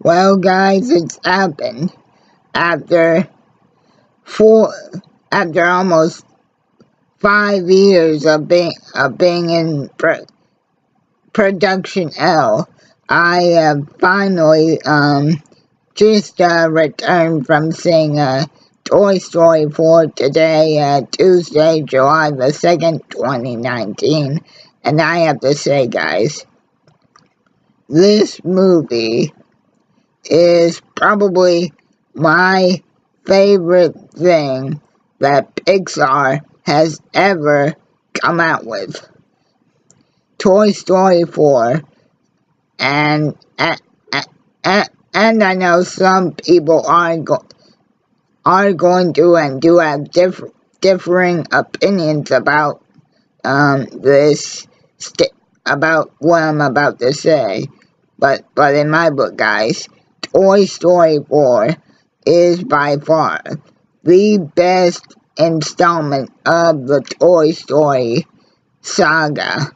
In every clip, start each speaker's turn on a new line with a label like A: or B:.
A: Well, guys, it's happened. After four, after almost 5 years of being in production L, I have finally just returned from seeing Toy Story 4 today, Tuesday, July the 2nd, 2019. And I have to say, guys, this movie is probably my favorite thing that Pixar has ever come out with. Toy Story 4, and I know some people are going to and do have differing opinions about this about what I'm about to say, but in my book, guys, Toy Story 4 is by far the best installment of the Toy Story saga.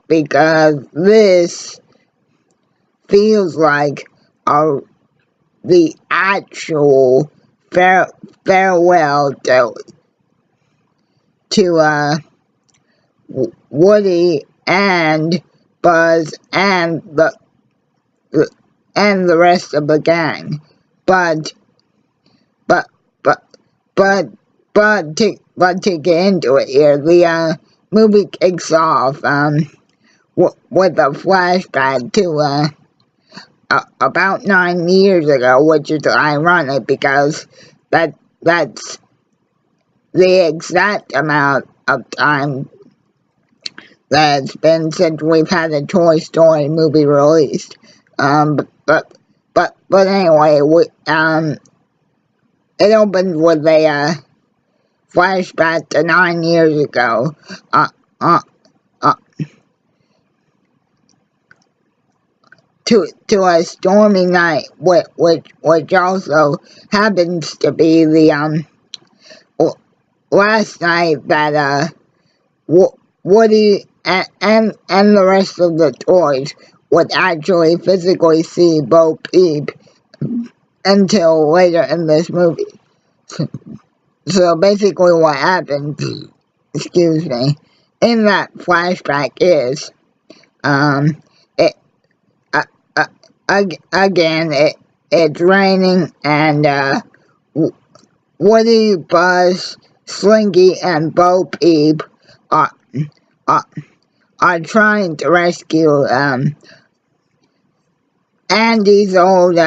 A: Because this feels like the actual farewell to Woody and Buzz and the rest of the gang. But to get into it here, the movie kicks off with a flashback to about 9 years ago, which is ironic because that's the exact amount of time that's been since we've had a Toy Story movie released. But anyway, it opens with a flashback to 9 years ago. To a stormy night, which also happens to be the last night that Woody and the rest of the toys would actually physically see Bo Peep until later in this movie. So basically what happened, excuse me, in that flashback is, it's raining and Woody, Buzz, Slinky, and Bo Peep are trying to rescue Andy's old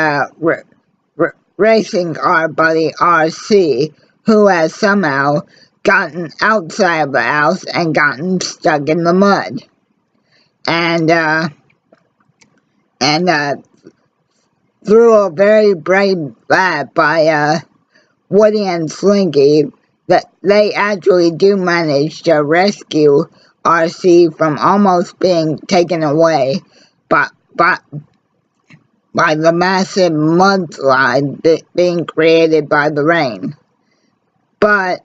A: racing car buddy RC, who has somehow gotten outside of the house and gotten stuck in the mud. And through a very brave laugh by Woody and Slinky, that they actually do manage to rescue RC from almost being taken away by the massive mudslide being created by the rain. But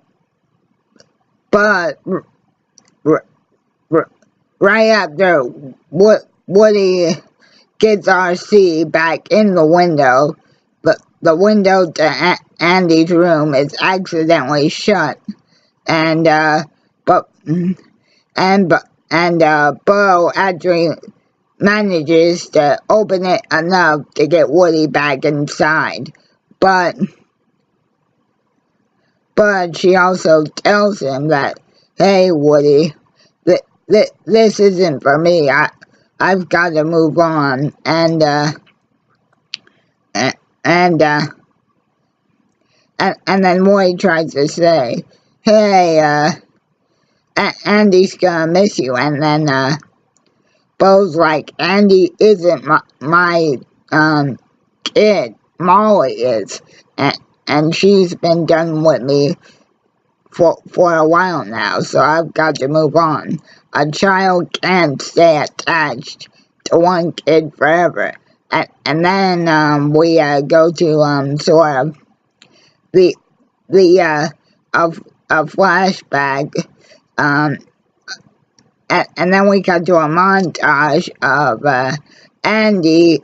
A: right after Woody gets RC back in the window, the window to Andy's room is accidentally shut, and Bo actually manages to open it enough to get Woody back inside, but she also tells him that, hey Woody, this isn't for me. I've got to move on, and then Woody tries to say, hey, Andy's gonna miss you, and then Bo's like, Andy isn't my kid, Molly is, and she's been done with me for a while now, so I've got to move on. A child can't stay attached to one kid forever. And then we go to sort of a flashback, and then we got to a montage of Andy,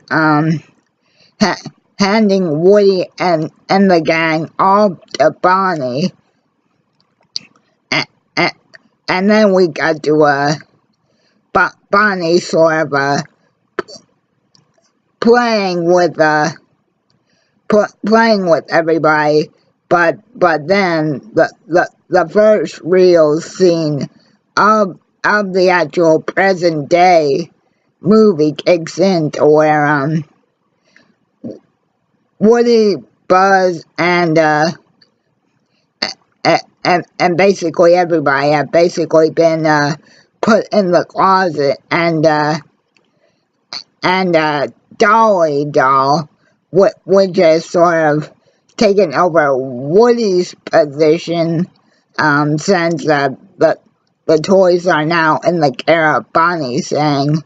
A: handing Woody and the gang off to Bonnie. And then we got to, Bonnie sort of, playing with everybody, but then the first real scene of the actual present day movie kicks in, to where Woody, Buzz, and basically everybody have basically been put in the closet, and Dolly Doll, which is sort of taken over Woody's position, since the toys are now in the care of Bonnie, saying,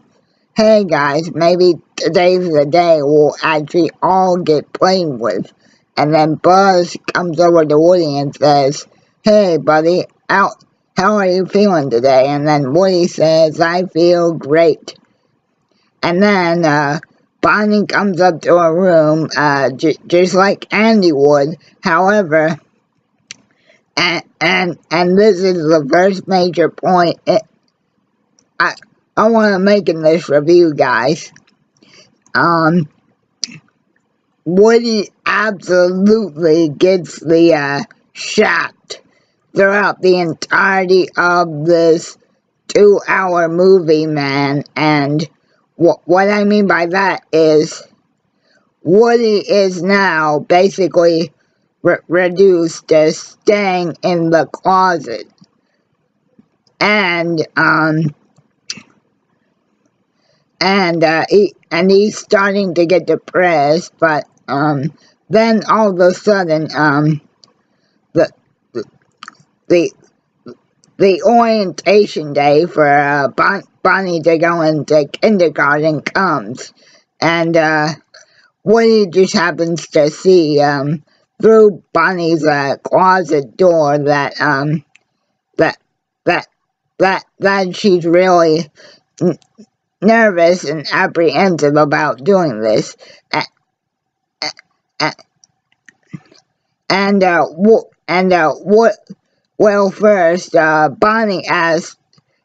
A: "Hey guys, maybe today's the day we'll actually all get played with." And then Buzz comes over to Woody and says, "Hey buddy, how are you feeling today?" And then Woody says, "I feel great." And then Bonnie comes up to her room, just like Andy would. However, and this is the first major point I want to make in this review, guys. Woody absolutely gets the shot throughout the entirety of this 2-hour movie, man. And what I mean by that is Woody is now basically reduced to staying in the closet, and he's starting to get depressed. But then all of a sudden, the the orientation day for Bonnie to go into kindergarten comes, and Woody just happens to see through Bonnie's closet door that that she's really nervous and apprehensive about doing this. Well, first, Bonnie asked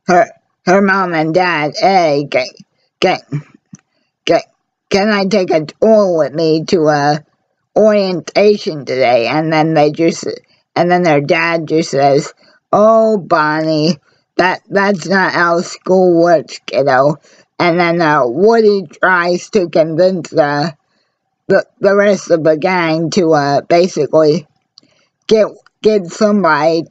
A: her mom and dad, "Hey, can I take a tour with me to orientation today?" And then their dad just says, "Oh, Bonnie, that's not how school works, kiddo." And then Woody tries to convince the rest of the gang to basically get somebody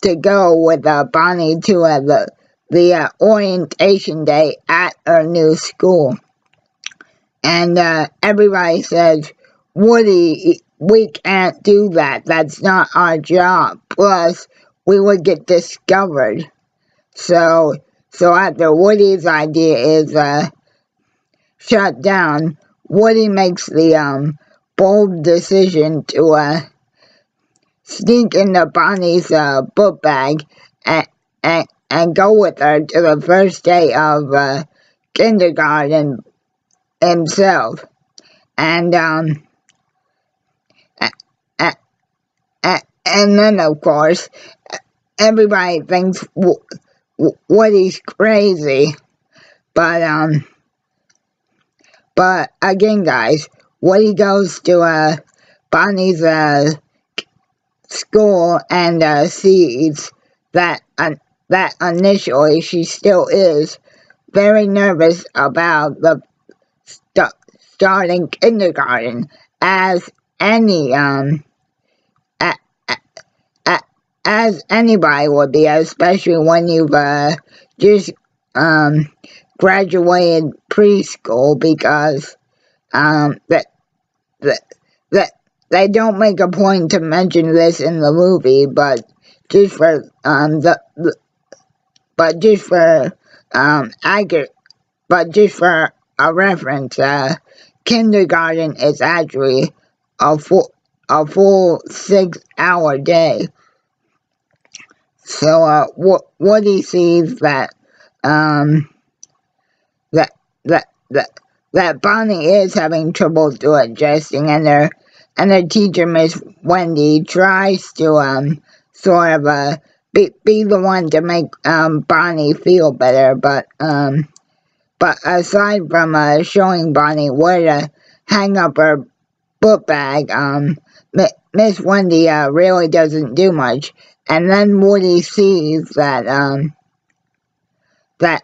A: to go with Bonnie to the orientation day at her new school. And everybody says, "Woody, we can't do that. That's not our job. Plus, we would get discovered." So after Woody's idea is shut down, Woody makes the bold decision to sneak into Bonnie's book bag and go with her to the first day of kindergarten himself. And then of course everybody thinks Woody's crazy, but again, guys, Woody goes to Bonnie's school and sees that initially she still is very nervous about the starting kindergarten, as any as anybody would be, especially when you've just graduated preschool, because that they don't make a point to mention this in the movie, but just for a reference, kindergarten is actually a full 6-hour day. So Woody sees that that Bonnie is having trouble to adjusting, and their teacher, Miss Wendy, tries to sort of be the one to make Bonnie feel better, but aside from showing Bonnie where to hang up her book bag, Miss Wendy really doesn't do much. And then Woody sees that the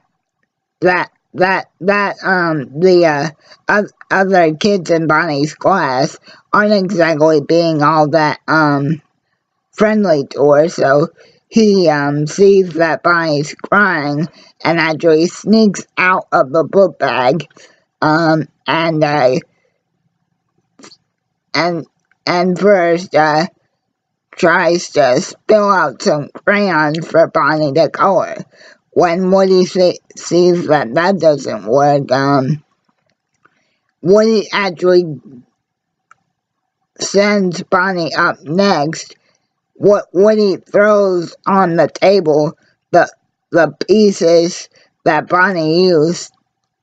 A: other kids in Bonnie's class aren't exactly being all that friendly to her, so he sees that Bonnie's crying and actually sneaks out of the book bag and first tries to spill out some crayons for Bonnie to color. When Woody sees that doesn't work, Woody actually sends Bonnie up next. Woody throws on the table the pieces that Bonnie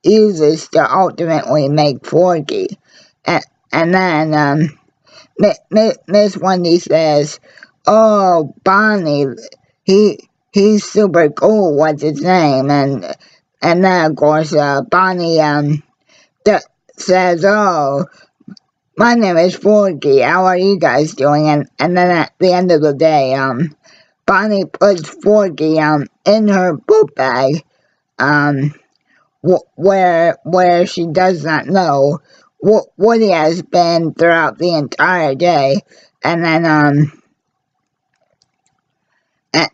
A: uses to ultimately make Forky. And then Miss Wendy says, "Oh, Bonnie, he's super cool. What's his name?" And then of course Bonnie says, "Oh, my name is Forky. How are you guys doing?" And then at the end of the day, Bonnie puts Forky in her book bag, where she does not know what he has been throughout the entire day, and then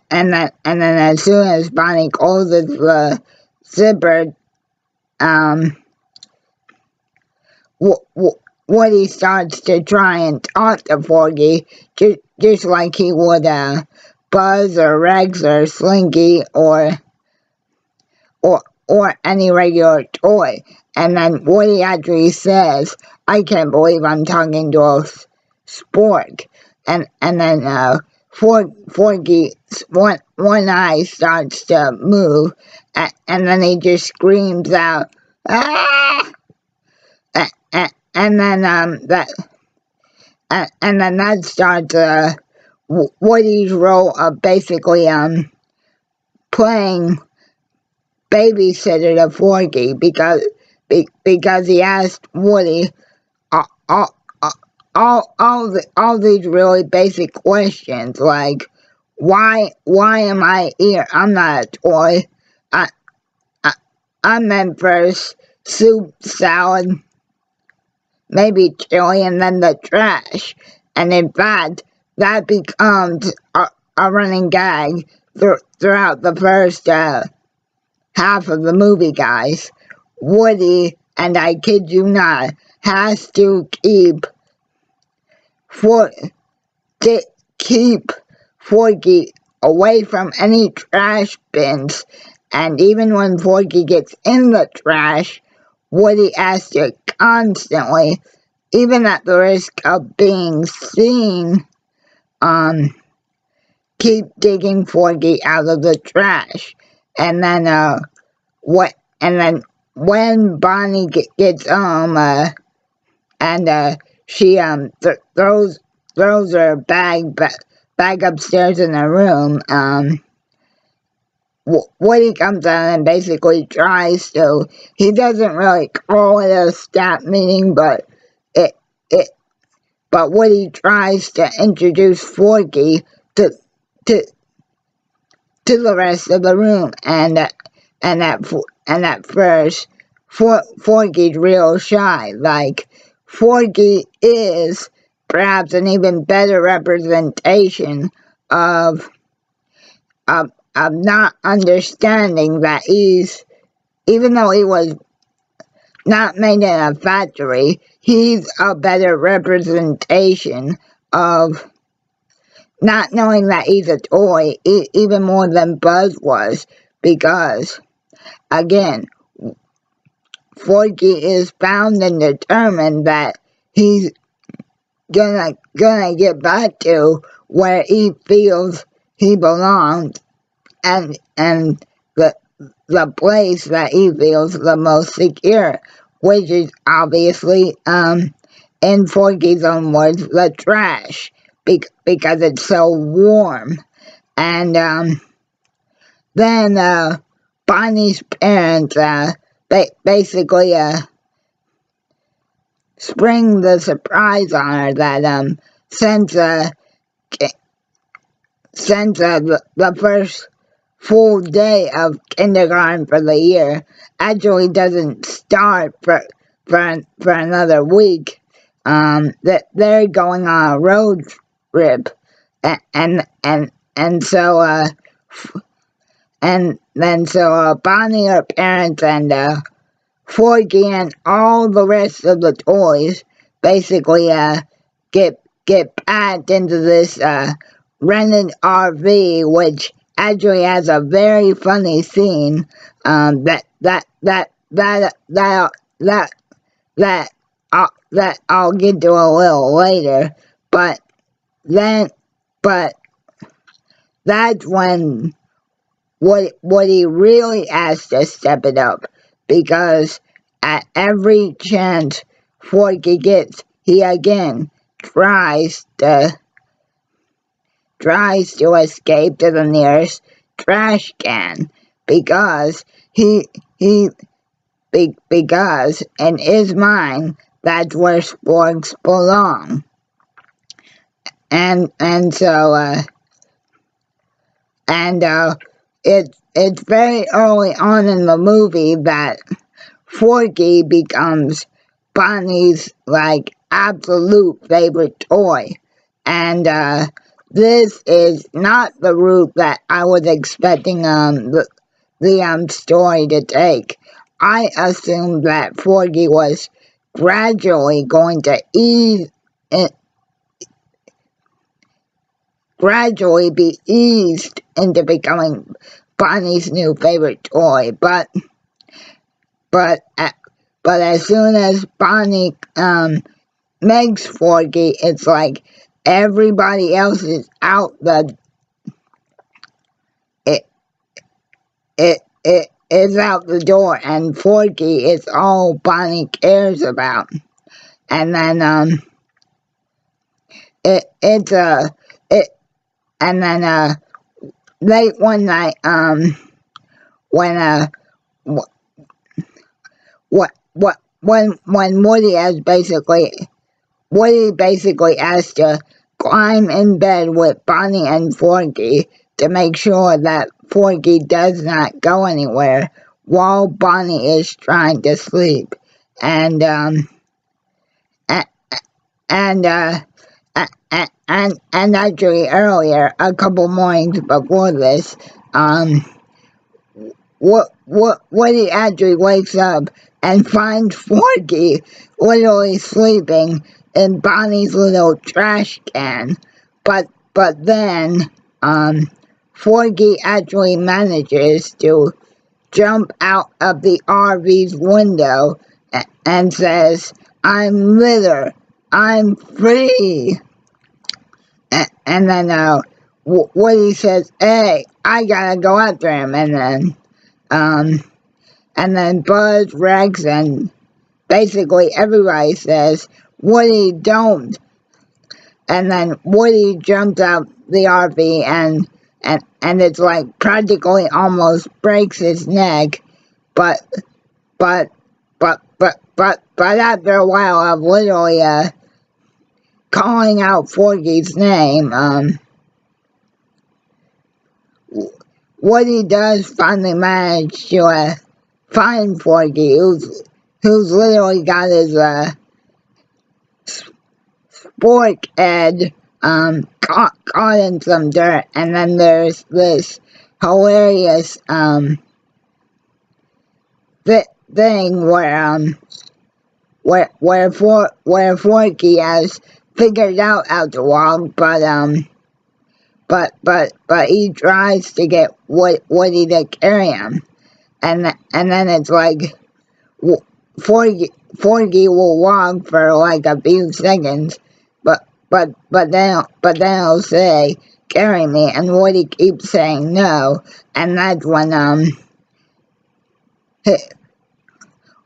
A: and then as soon as Bonnie closes the zipper, Woody starts to try and talk to Forky, just like he would Buzz or Rex or Slinky or any regular toy. And then Woody actually says, "I can't believe I'm talking to a spork." And then Forky's one eye starts to move, and then he just screams out, "Ah!" And then that starts Woody's role of basically playing babysitter to Forky, because he asked Woody all these really basic questions, like why am I here? I'm not a toy. I'm meant for soup, salad, maybe chili, and then the trash. And in fact, that becomes a running gag throughout the first half of the movie, guys. Woody, and I kid you not, has to keep Forky away from any trash bins. And even when Forky gets in the trash, Woody has to constantly, even at the risk of being seen, keep digging Forky out of the trash. And then when Bonnie gets home, and she throws her bag upstairs in her room, Woody comes out and basically tries to. He doesn't really call it a staff meeting, but Woody tries to introduce Forky to the rest of the room, and at first Forky's real shy. Like, Forky is perhaps an even better representation of not understanding that even though he was not made in a factory, he's a better representation of not knowing that he's a toy, even more than Buzz was, because, again, Forky is bound and determined that he's gonna get back to where he feels he belongs, and the place that he feels the most secure, which is obviously, in Forky's own words, the trash, because it's so warm. And then Bonnie's parents basically spring the surprise on her that since the first full day of kindergarten for the year actually doesn't start for another week, that they're going on a road trip, and so and then so Bonnie, her parents, and Forky and all the rest of the toys basically get packed into this rented RV, which actually has a very funny scene, that I'll get to a little later. But that's when Woody really has to step it up, because at every chance Forky gets, he again tries to escape to the nearest trash can, because because in his mind that's where sporks belong. And so it's very early on in the movie that Forky becomes Bonnie's like absolute favorite toy. And this is not the route that I was expecting the story to take. I assumed that Forky was gradually going to gradually be eased into becoming Bonnie's new favorite toy, but as soon as Bonnie makes Forky, it's like everybody else is out it is out the door, and Forky is all Bonnie cares about. And then late one night, when Woody basically has to climb in bed with Bonnie and Forky to make sure that Forky does not go anywhere while Bonnie is trying to sleep. And actually earlier, a couple mornings before this, Woody actually wakes up and finds Forky literally sleeping in Bonnie's little trash can. But then Forky actually manages to jump out of the RV's window and says, "I'm litter, I'm free." And then Woody says, "Hey, I gotta go after him." And then Buzz, Rex, and basically everybody says, "Woody, don't." And then Woody jumps out the RV and it's like practically almost breaks his neck, but after a while of literally calling out Forky's name, Woody does finally manage to find Forky, who's literally got his spork head caught in some dirt. And then there's this hilarious thing where Forky has figured out how to walk, but he tries to get Woody to carry him, and then it's like Forky will walk for like a few seconds, but then he'll say, "Carry me," and Woody keeps saying no, and that's when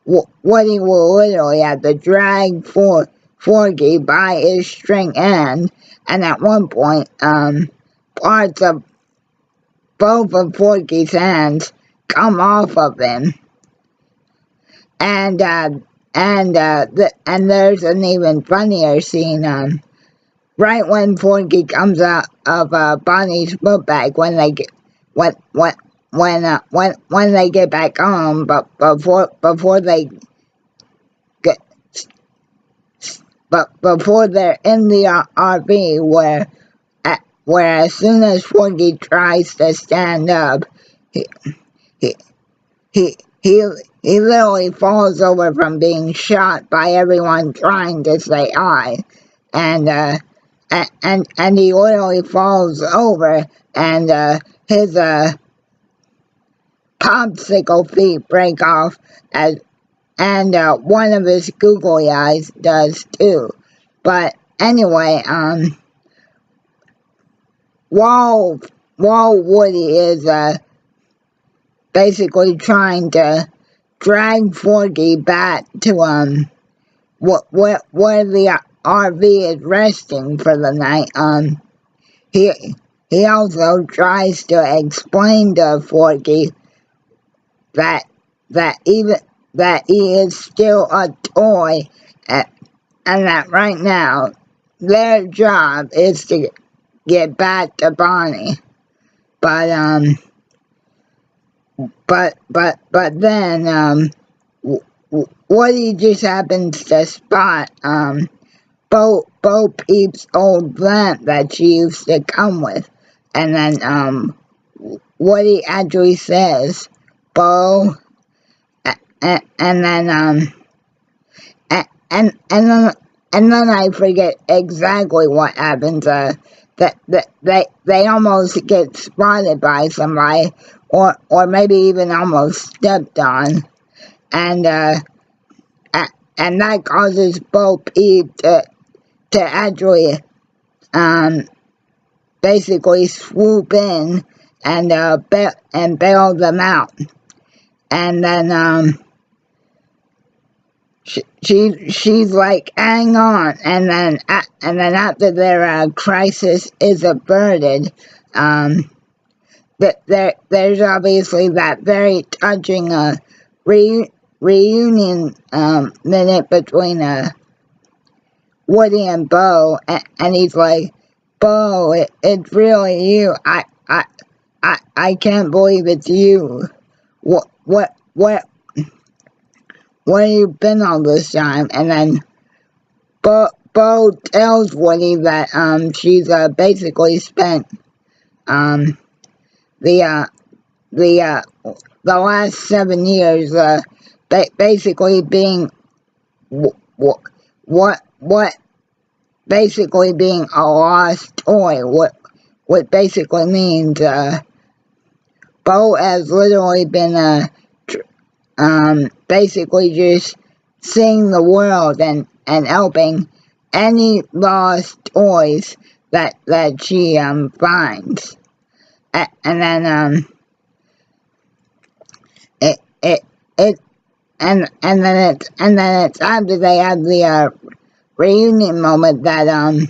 A: Woody will literally have to drag Forky by his string end, and at one point, parts of both of Forky's hands come off of him, and there's an even funnier scene. Right when Forky comes out of Bonnie's book bag when they get when they get back home, but before they get before they're in the RV, where as soon as Forky tries to stand up, he he he he, he literally falls over from being shot by everyone trying to say hi, and he literally falls over, and his popsicle feet break off, and one of his googly eyes does too. But anyway, while Woody is basically trying to drag Forky back to where the RV is resting for the night, he also tries to explain to Forky that he is still a toy, and that right now their job is to get back to Bonnie. But then Woody just happens to spot Bo Peep's old lamp that she used to come with, and then Woody actually says, "Bo," and then and then I forget exactly what happens. That they almost get spotted by somebody, or maybe even almost stepped on, and that causes Bo Peep to actually basically swoop in and bail them out, and then she's like, hang on, and then after their crisis is averted, there's obviously that very touching reunion minute between Woody and Bo, and he's like, Bo, it's really you. I can't believe it's you. What where you been all this time? And then Bo tells Woody that she's basically spent the last 7 years basically being what basically being a lost toy. What basically means Bo has literally been basically just seeing the world and helping any lost toys that she finds, and then and then it's after they have the reunion moment that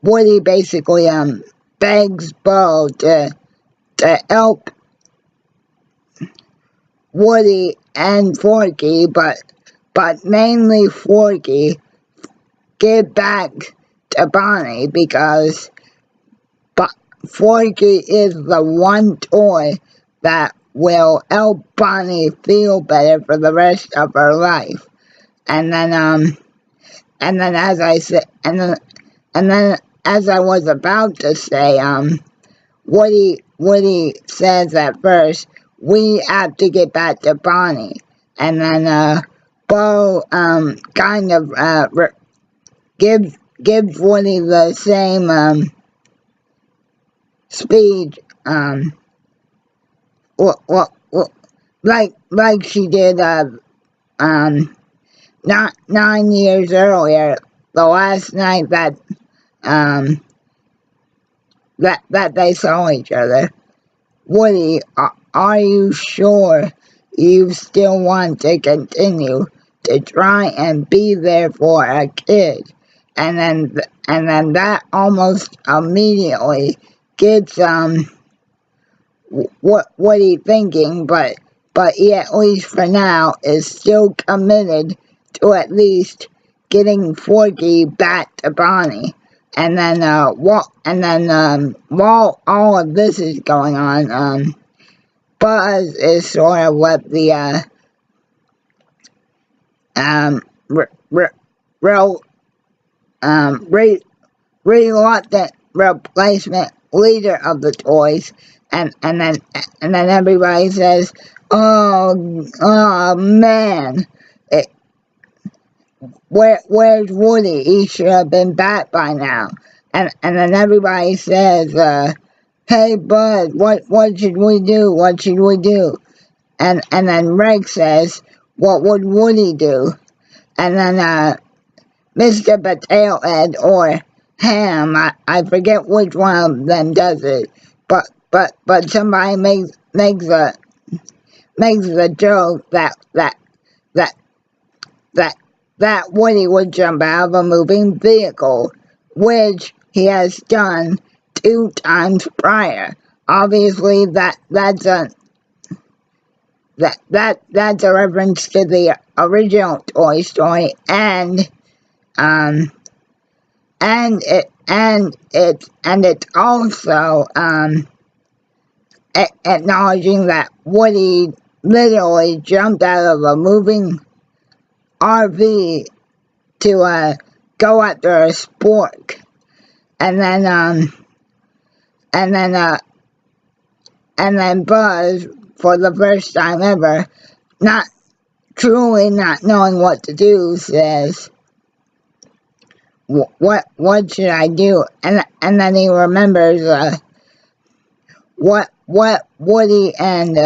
A: Woody basically begs Bo to help Woody and Forky, but mainly Forky, get back to Bonnie, because Forky is the one toy that will help Bonnie feel better for the rest of her life. And then as I said, and then as I was about to say, Woody says at first, we have to get back to Bonnie, and then Bo kind of gives Woody the same speech, like she did 9 years earlier, the last night that that they saw each other. Woody, are you sure you still want to continue to try and be there for a kid. And then that almost immediately gets what he thinking, but he, at least for now, is still committed to at least getting Forky back to Bonnie. And then while all of this is going on, Buzz is sort of what the real reluctant replacement leader of the toys, and then everybody says, oh man, it, where's Woody? He should have been back by now. And then everybody says, hey Bud, what should we do? What should we do? And then Rex says, what would Woody do? And then Mr. Potato Head or Ham, I forget which one of them does it, but somebody makes a joke that Woody would jump out of a moving vehicle, which he has done 2 times prior. Obviously, that's a reference to the original Toy Story, and it's also acknowledging that Woody literally jumped out of a moving RV to go after a spork, and then Buzz, for the first time ever, not knowing what to do, says, what should I do? And then he remembers what Woody and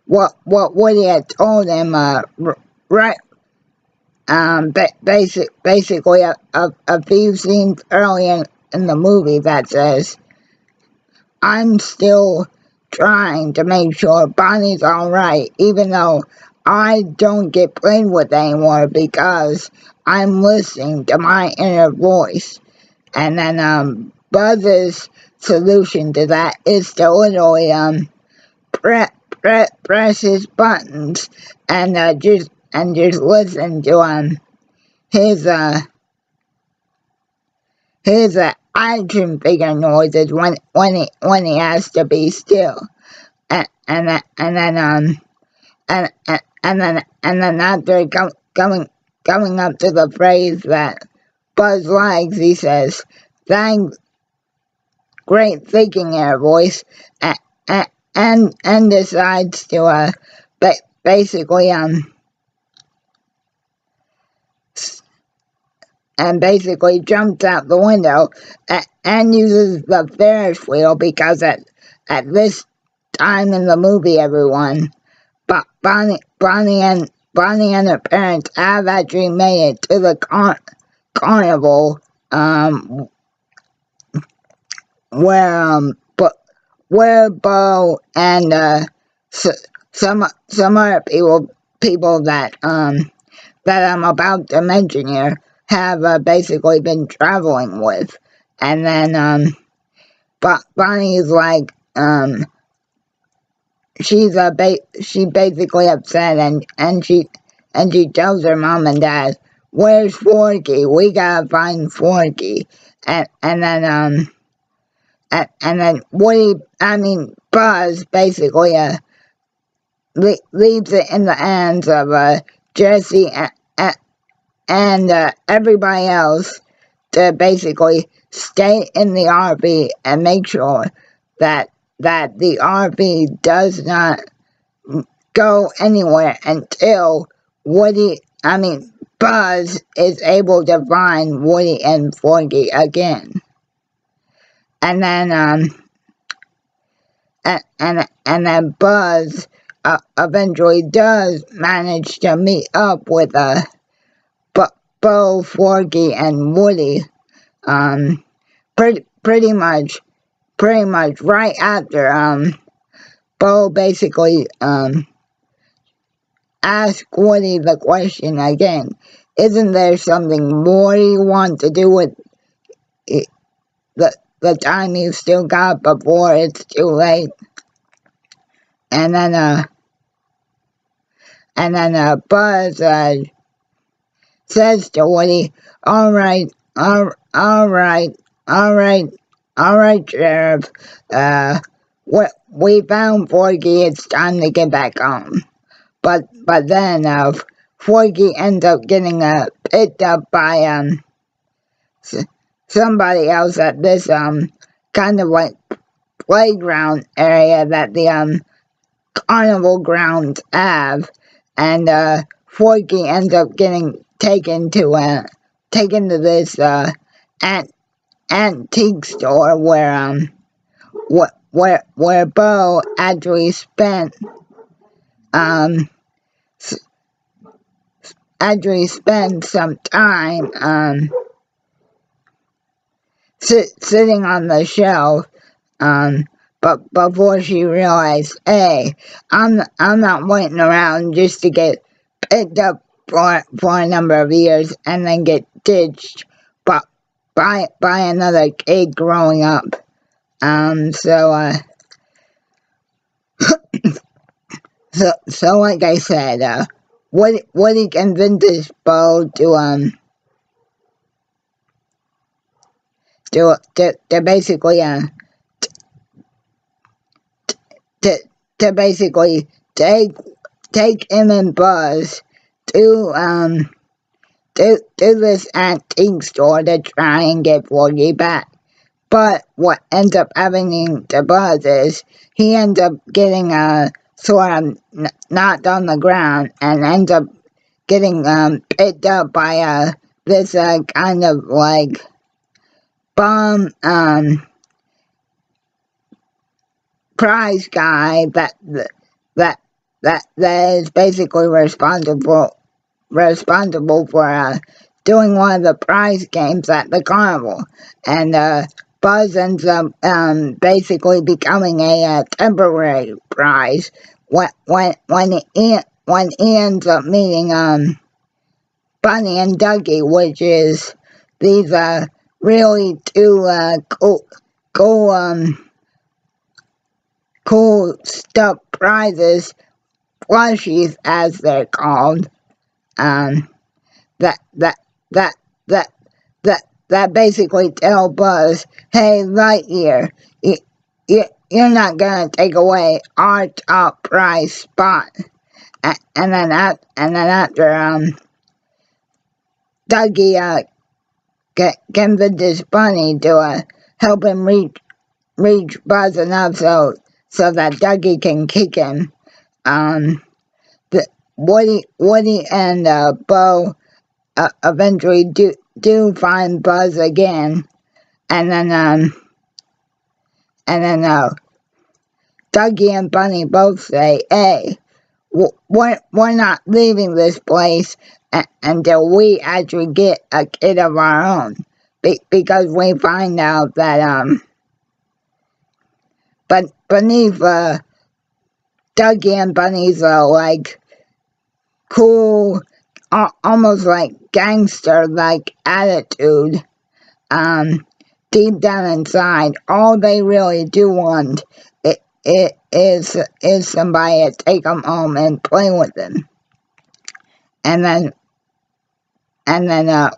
A: what Woody had told him right basically a few scenes early in the movie that says, I'm still trying to make sure Bonnie's alright, even though I don't get played with anymore because I'm listening to my inner voice. And then Buzz's solution to that is to literally press his buttons and just listen to his action figure noises when he has to be still. And then after coming up to the phrase that Buzz likes, he says, thanks, great thinking there, voice, and decides to basically jumps out the window and uses the Ferris wheel, because at this time in the movie, everyone, but Bonnie and her parents have actually made it to the carnival, where Bo and some other people that I'm about to mention here have basically been traveling with. And then Bonnie is like, she's basically upset, and she tells her mom and dad, where's Forky? We gotta find Forky. And then Buzz basically leaves it in the hands of Jesse and everybody else to basically stay in the RV and make sure that the RV does not go anywhere until Buzz is able to find Woody and Forky again. And then and then Buzz eventually does manage to meet up with Bo, Forky, and Woody, pretty much right after Bo basically ask Woody the question again. Isn't there something more you want to do with it, the time you still got before it's too late? And then Buzz says to Woody, all right, Sheriff. We found Forky. It's time to get back home. But then Forky ends up getting picked up by somebody else at this kind of like playground area that the carnival grounds have, and Forky ends up getting taken to this antique store where Bo actually spent some time sitting on the shelf, but before she realized, hey, I'm not waiting around just to get picked up for a number of years and then get ditched by another kid growing up. So like I said, Woody convinces Bo to basically to basically take him and Buzz to this antique store to try and get Forky back. But what ends up happening to Buzz is he ends up getting sort of knocked on the ground and ends up getting picked up by this kind of like bum prize guy that is basically responsible for doing one of the prize games at the carnival, and Buzz ends up basically becoming a temporary prize when he ends up meeting Bunny and Dougie, which is these really two cool stuffed prizes, plushies as they're called, that basically tell Buzz, hey, Lightyear, you're not gonna take away our top prize spot. And then after Dougie convinces Bunny to help him reach Buzz enough so that Dougie can kick him. Woody and Bo eventually do find Buzz again, and then Dougie and Bunny both say, hey, we're not leaving this place until we actually get a kid of our own, because we find out that but beneath Dougie and Bunny's like cool, almost like gangster-like attitude, deep down inside, all they really do want is somebody to take them home and play with them. And then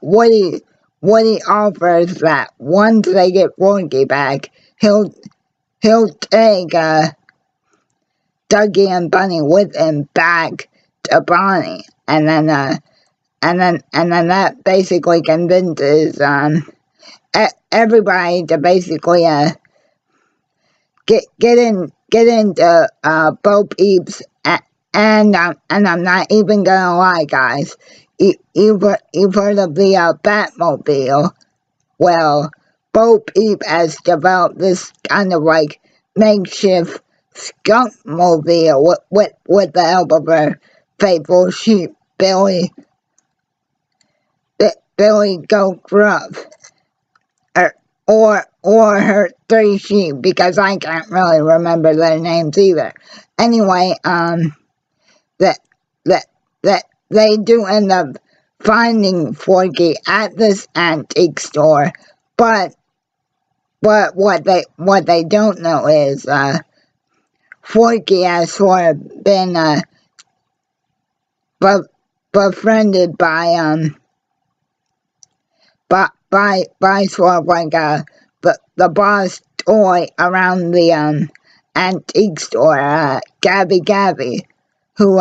A: Woody offers that once they get Forky back, he'll take Dougie and Bunny with him back to Bonnie, and then that basically convinces everybody to basically get into Bo Peep's, and I'm not even gonna lie, guys. You've heard of the Batmobile? Well, Bo Peep has developed this kind of like makeshift skunk mobile with the help of her faithful sheep, Billy Goat Gruff, or her 3 sheep, because I can't really remember their names either. Anyway, that they do end up finding Forky at this antique store, but what they don't know is Forky has sort of been befriended by sort of like the boss toy around the antique store, Gabby, who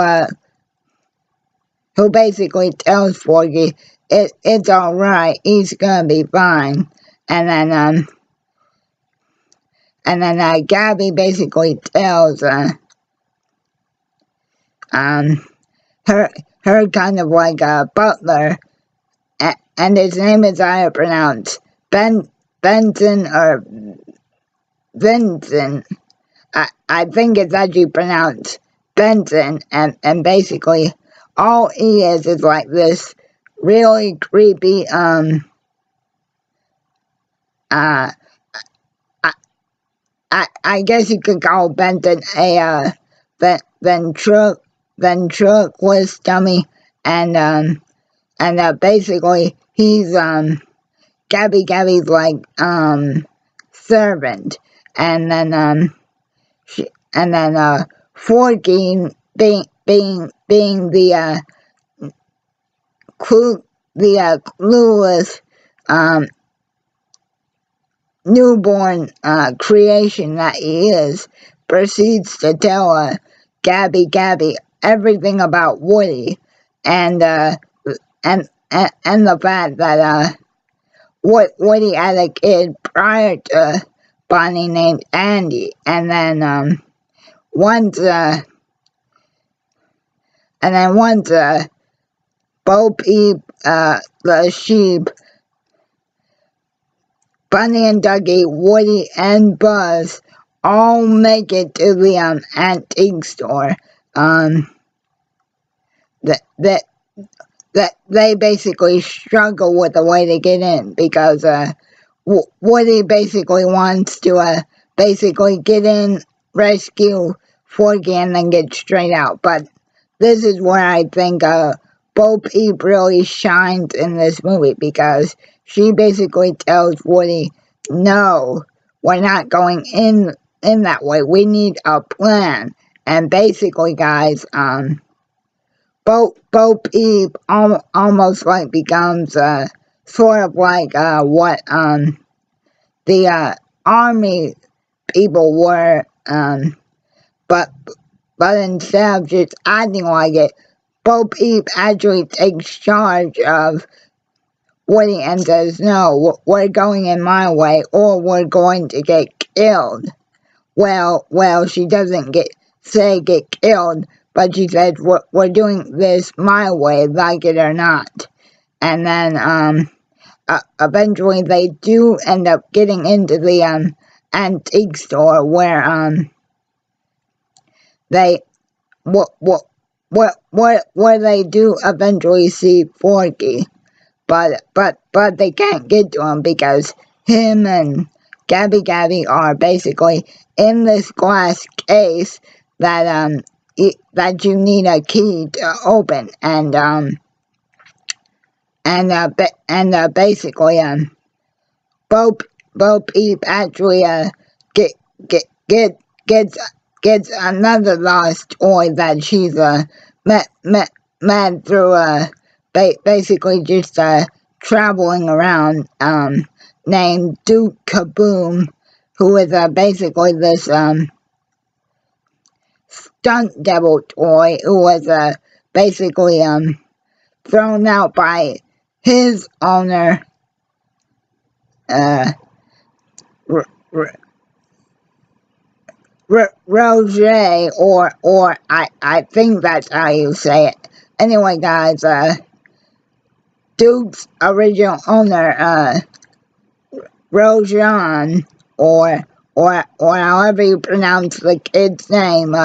A: basically tells Forky it's alright, he's gonna be fine. And then Gabby basically tells her kind of like a butler, and his name is I pronounce Benson or Vincent. I think it's actually pronounced Benson, and basically all he is like this really creepy I guess you could call Benson a ventriloquist dummy, and basically he's Gabby's like servant, and then Forky being the clueless newborn creation that he is, proceeds to tell Gabby everything about Woody, and the fact that Woody had a kid prior to Bonnie named Andy, and then once Bo Peep, the sheep, Bunny and Dougie, Woody and Buzz all make it to the antique store, that they basically struggle with the way to get in, because Woody basically wants to basically get in, rescue Forky, and then get straight out. But this is where I think Bo Peep really shines in this movie, because she basically tells Woody, no, we're not going in that way. We need a plan. And basically, guys, Bo Peep almost like becomes sort of like what the army people were, but instead of just acting like it, Bo Peep actually takes charge of Woody and says, no, we're going in my way, or we're going to get killed. Well, she doesn't get killed, but she says, we're doing this my way, like it or not. And then eventually they do end up getting into the antique store, where they where they do eventually see Forky. But they can't get to him, because him and Gabby are basically in this glass case that that you need a key to open, and basically Bo Peep actually gets another lost toy that she's met through basically just traveling around, named Duke Kaboom, who is basically this stunt devil toy, who was basically thrown out by his owner, Roger, or I think that's how you say it. Anyway, guys, Duke's original owner, Rojan, or however you pronounce the kid's name,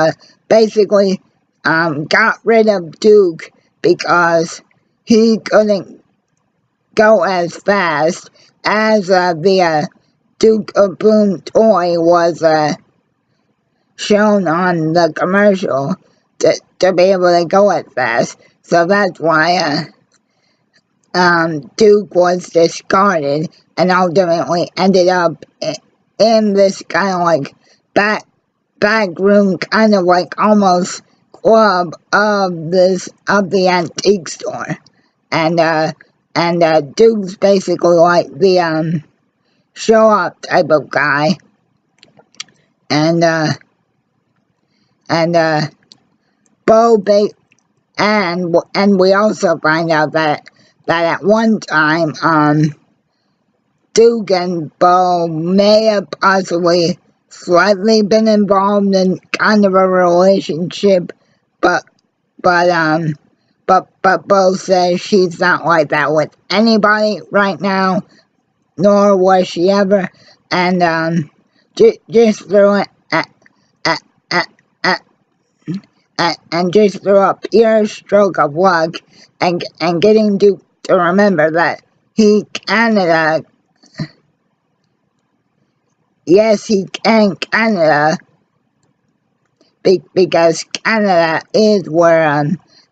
A: basically got rid of Duke because he couldn't go as fast as the Duke of Boom toy was shown on the commercial to be able to go as fast. So that's why Duke was discarded and ultimately ended up in this kind of like back room, kind of like almost club of the antique store. And Duke's basically like the show up type of guy. And Bo and we also find out that at one time Duke and Bo may have possibly slightly been involved in kind of a relationship, but Bo says she's not like that with anybody right now, nor was she ever, and just through it and just through a pure stroke of luck, and getting Duke to remember that he Canada. Yes, he can Canada, because Canada is where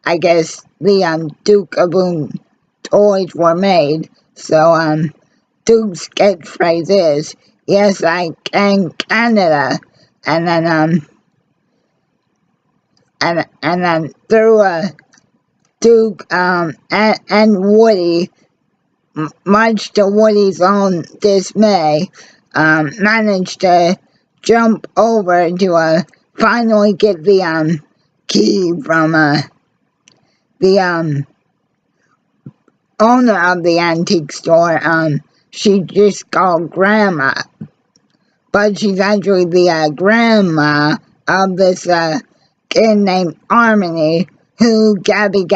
A: I guess the Duke of Boom toys were made. So Duke's catchphrase is, "Yes, I can Canada," and then and then through Duke and Woody, much to Woody's own dismay, managed to jump over to finally get the key from the owner of the antique store. She just called Grandma, but she's actually the grandma of this kid named Harmony, who Gabby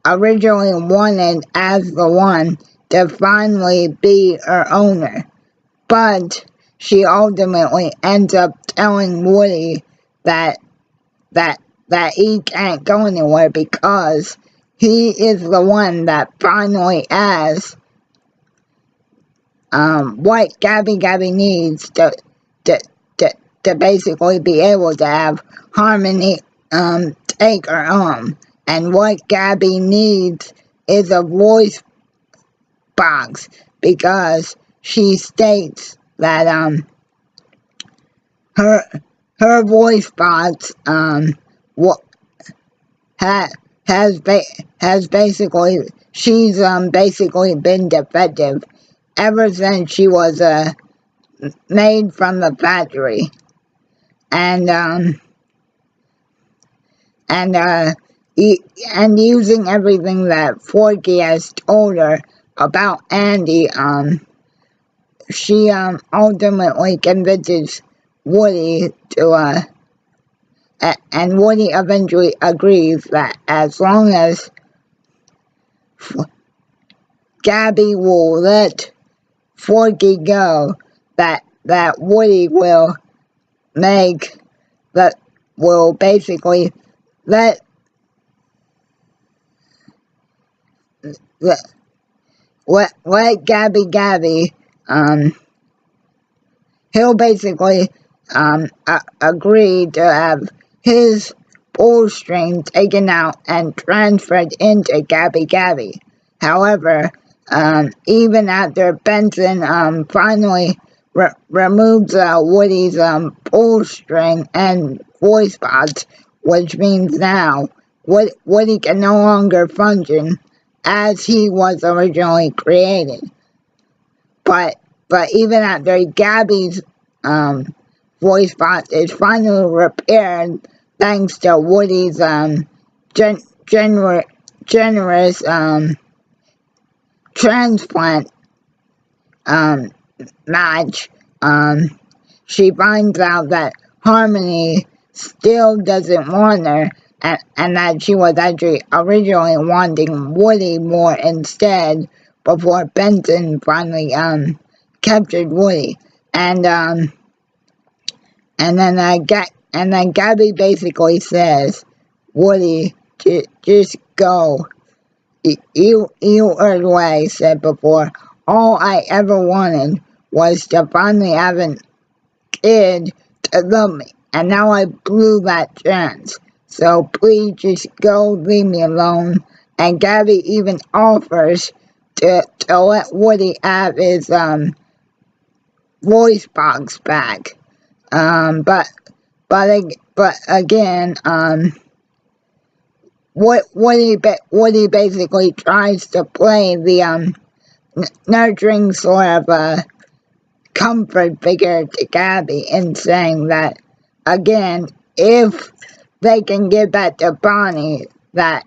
A: originally wanted as the one to finally be her owner. But she ultimately ends up telling Woody that he can't go anywhere because he is the one that finally has what Gabby needs to basically be able to have Harmony take her home. And what Gabby needs is a voice box, because she states that her voice box has basically, she's basically been defective ever since she was made from the factory. And using everything that Forky has told her about Andy, she ultimately convinces Woody to and Woody eventually agrees that as long as Gabby will let Forky go, that Woody will basically let Gabby, he'll basically agree to have his pull string taken out and transferred into Gabby. However, even after Benson finally removes Woody's pull string and voice box, which means now Woody can no longer function as he was originally created. But even after Gabby's voice box is finally repaired, thanks to Woody's generous transplant match, she finds out that Harmony still doesn't want her, and that she was actually originally wanting Woody more instead, before Benson finally captured Woody. And then Gabby basically says, "Woody, just go. You heard what I said before. All I ever wanted was to finally have a kid to love me, and now I blew that chance. so please just go leave me alone. And Gabby even offers to let Woody have his voice box back. But again, Woody basically tries to play the nurturing sort of comfort figure to Gabby in saying that, again, if they can give that to Bonnie, that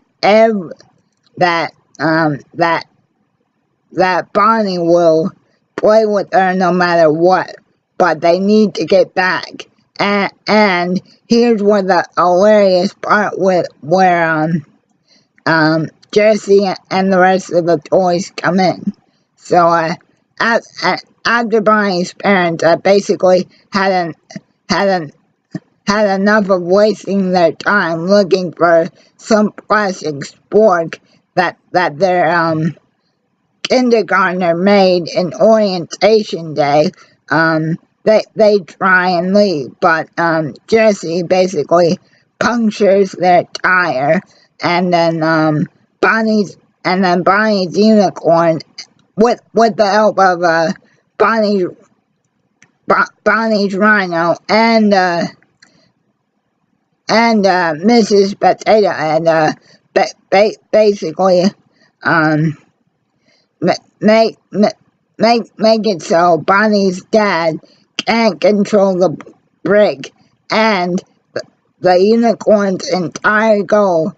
A: Bonnie will play with her no matter what, but they need to get back. And here's where the hilarious part where Jessie and the rest of the toys come in. So after Bonnie's parents basically had enough of wasting their time looking for some plastic spork that their kindergartner made in orientation day, they try and leave, but Jessie basically punctures their tire, and then Bonnie's unicorn, with the help of Bonnie's rhino and Mrs. Potato Head basically make it so Bonnie's dad can't control the brick, and the unicorn's entire goal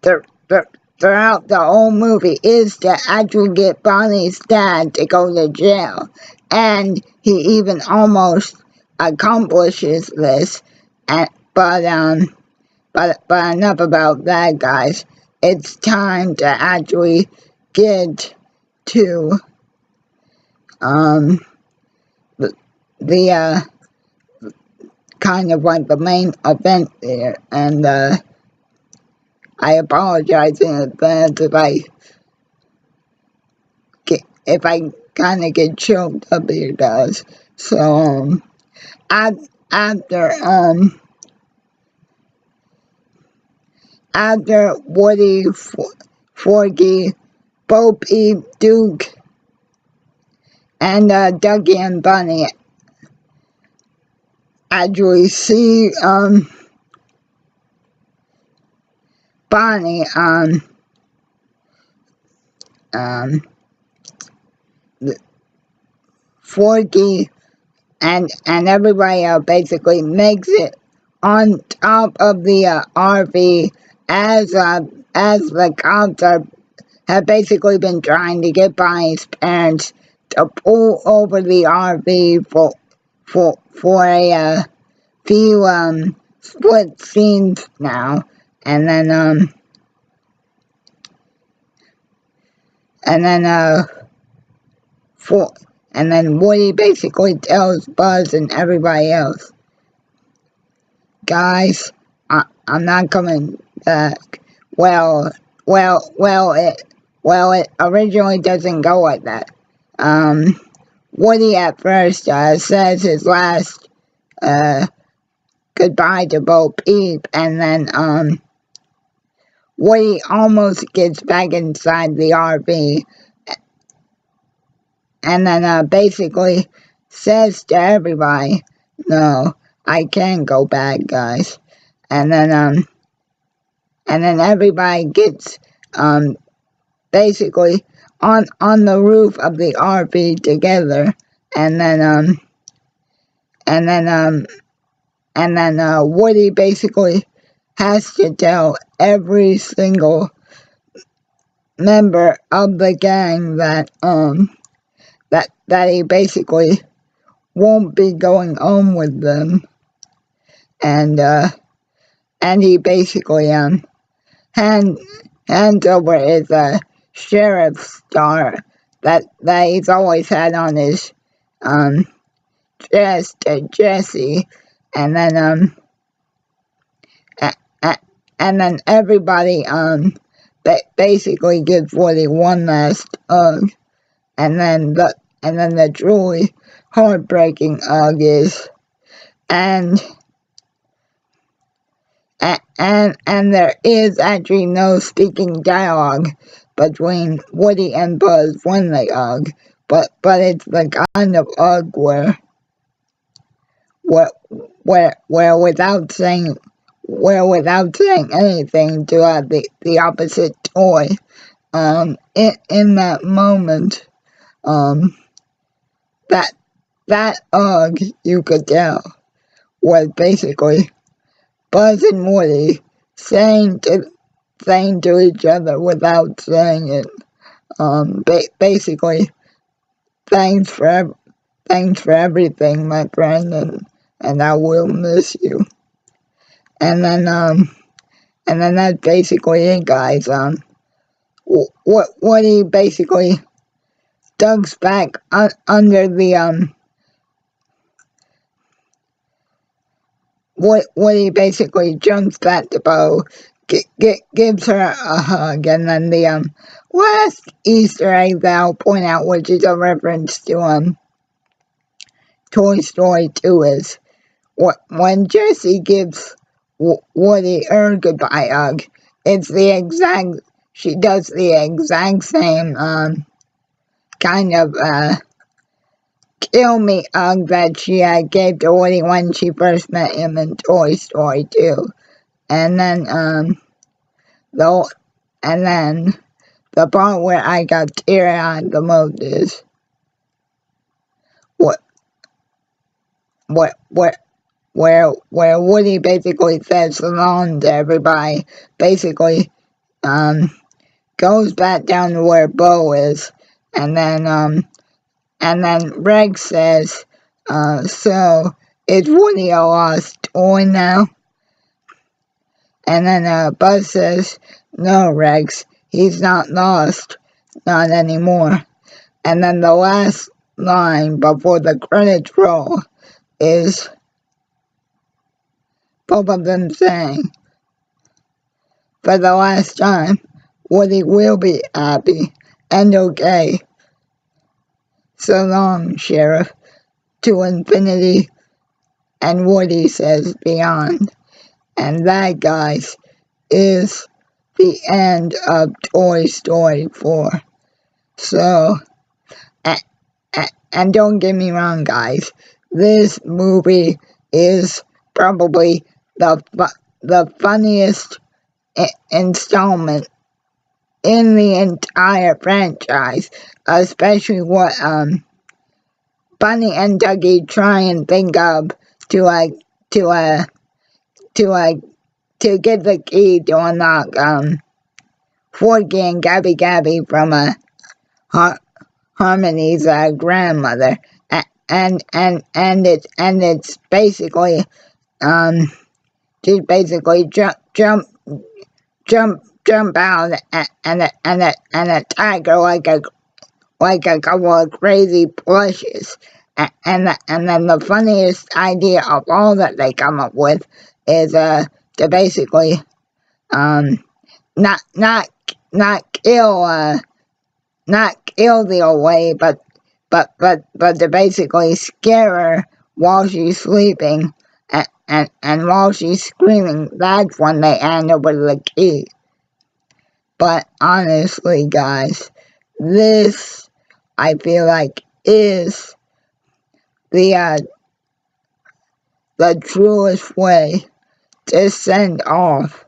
A: throughout the whole movie is to actually get Bonnie's dad to go to jail, and he even almost accomplishes this. But enough about that, guys. It's time to actually get to the kind of like the main event there, and I apologize in advance if I kind of get choked up here, guys. So after Woody, Forky, Bo Peep, Duke, and Ducky and Bunny actually see Bonnie Forky and everybody else basically makes it on top of the RV as the cops have basically been trying to get Bonnie's parents to pull over the RV for a few split scenes now, and then Woody basically tells Buzz and everybody else, guys, I'm not coming back. Well, it originally doesn't go like that. Woody at first says his last goodbye to Bo Peep, and then Woody almost gets back inside the RV, and then basically says to everybody, no, I can't go back, guys. And then everybody gets basically on the roof of the RV together, and then Woody basically has to tell every single member of the gang that he basically won't be going home with them, and he basically hands over his sheriff's star that he's always had on his chest to Jessie, and then everybody basically gives Woody one last hug, and then the truly heartbreaking hug is, and And there is actually no speaking dialogue between Woody and Buzz when they hug, but it's the kind of hug where without saying anything to the opposite toy, in that moment, that hug, you could tell, was basically Buzz and Woody saying to each other without saying it, basically, thanks for everything, my friend, and I will miss you. And then that's basically it, guys. Woody basically ducks back under the Woody basically jumps back to Bo, gives her a hug, and then the last Easter egg that I'll point out, which is a reference to Toy Story 2, is when Jessie gives Woody her goodbye hug. It's she does the exact same kind of kill me hug that she gave to Woody when she first met him in Toy Story 2. And then the part where I got teary-eyed the most is where Woody basically says so long to everybody, basically goes back down to where Bo is, and then Rex says, so is Woody a lost toy now? And then Buzz says, no, Rex, he's not lost, not anymore. And then the last line before the credits roll is both of them saying, for the last time, Woody will be happy and okay. So long, Sheriff, to infinity and Woody says beyond. And that, guys, is the end of Toy Story 4. So, and don't get me wrong, guys, this movie is probably the funniest installment in the entire franchise, especially what Bunny and Dougie try and think of to get the key to unlock Forky and Gabby Gabby from Harmony's grandmother, and it's basically just basically jump out and attack her like a couple of crazy plushes. And then the funniest idea of all that they come up with is to basically not kill the old lady, but to basically scare her while she's sleeping, and while she's screaming, that's when they hand over the key. But honestly, guys, this, I feel like, is the truest way to send off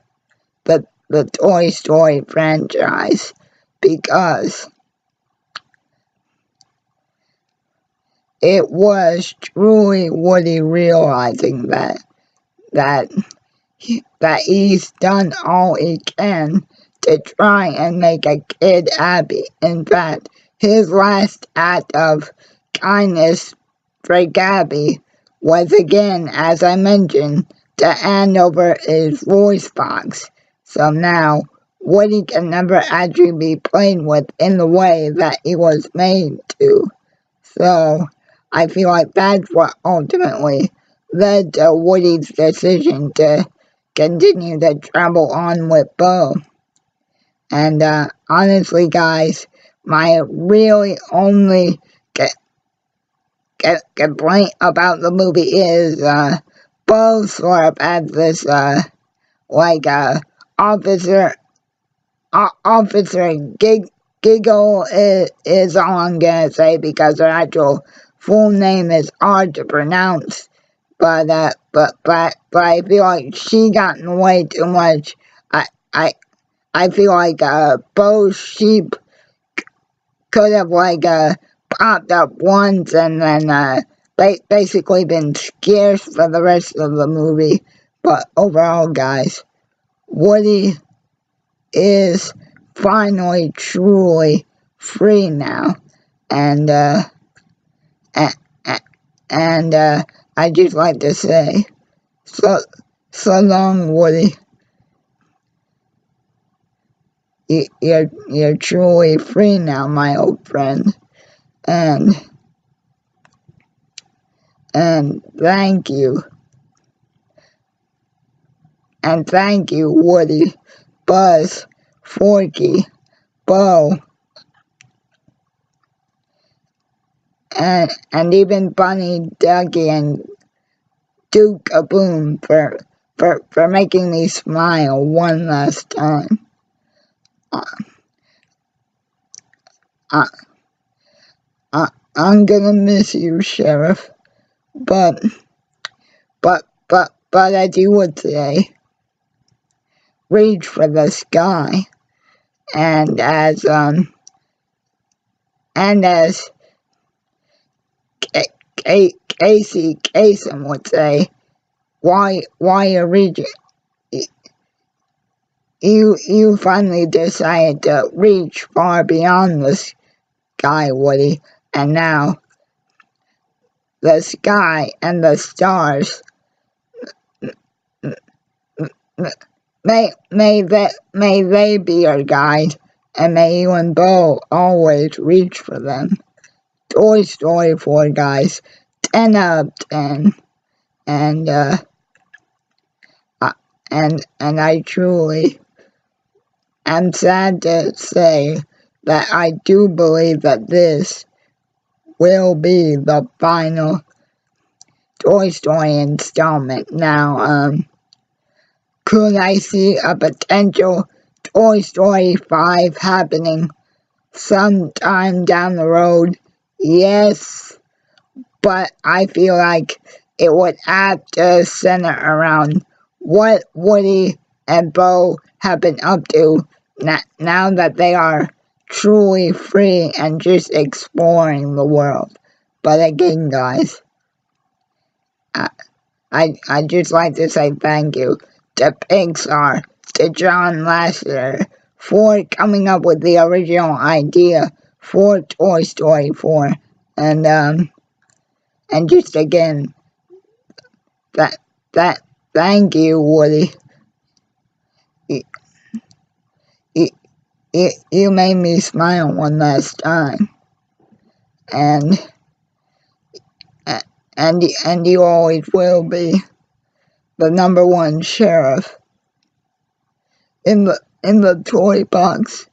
A: the Toy Story franchise, because it was truly Woody realizing that he's done all he can to try and make a kid happy. In fact, his last act of kindness for Gabby was, again, as I mentioned, to hand over his voice box. So now Woody can never actually be played with in the way that he was made to. So I feel like that's what ultimately led to Woody's decision to continue to travel on with Bo. And honestly, guys, my really only complaint about the movie is Bo sort of had this like Officer Officer Giggle is all I'm gonna say, because her actual full name is hard to pronounce. But I feel like she got in the way too much. I I I feel like Bo Sheep could have like popped up once and then basically been scarce for the rest of the movie. But overall, guys, Woody is finally truly free now, and and I just like to say, so long, Woody. You're truly free now, my old friend, and thank you, Woody, Buzz, Forky, Bo, and even Bunny, Ducky, and Duke Kaboom for making me smile one last time. I, I'm gonna miss you, Sheriff, but as you would say, reach for the sky, and as Casey Kasem would say, why you reach you finally decided to reach far beyond the sky, Woody, and now the sky and the stars may they be your guide, and may you and Bo always reach for them. Toy Story 4, guys, 10 out of 10, and I truly am sad to say that I do believe that this will be the final Toy Story installment. Now, could I see a potential Toy Story 5 happening sometime down the road? Yes, but I feel like it would have to center around what Woody and Bo have been up to now that they are truly free and just exploring the world. But again, guys, I'd just like to say thank you to Pixar, to John Lasseter, for coming up with the original idea for Toy Story 4. And just again, thank you, Woody. You made me smile one last time. And you always will be the #1 sheriff in the toy box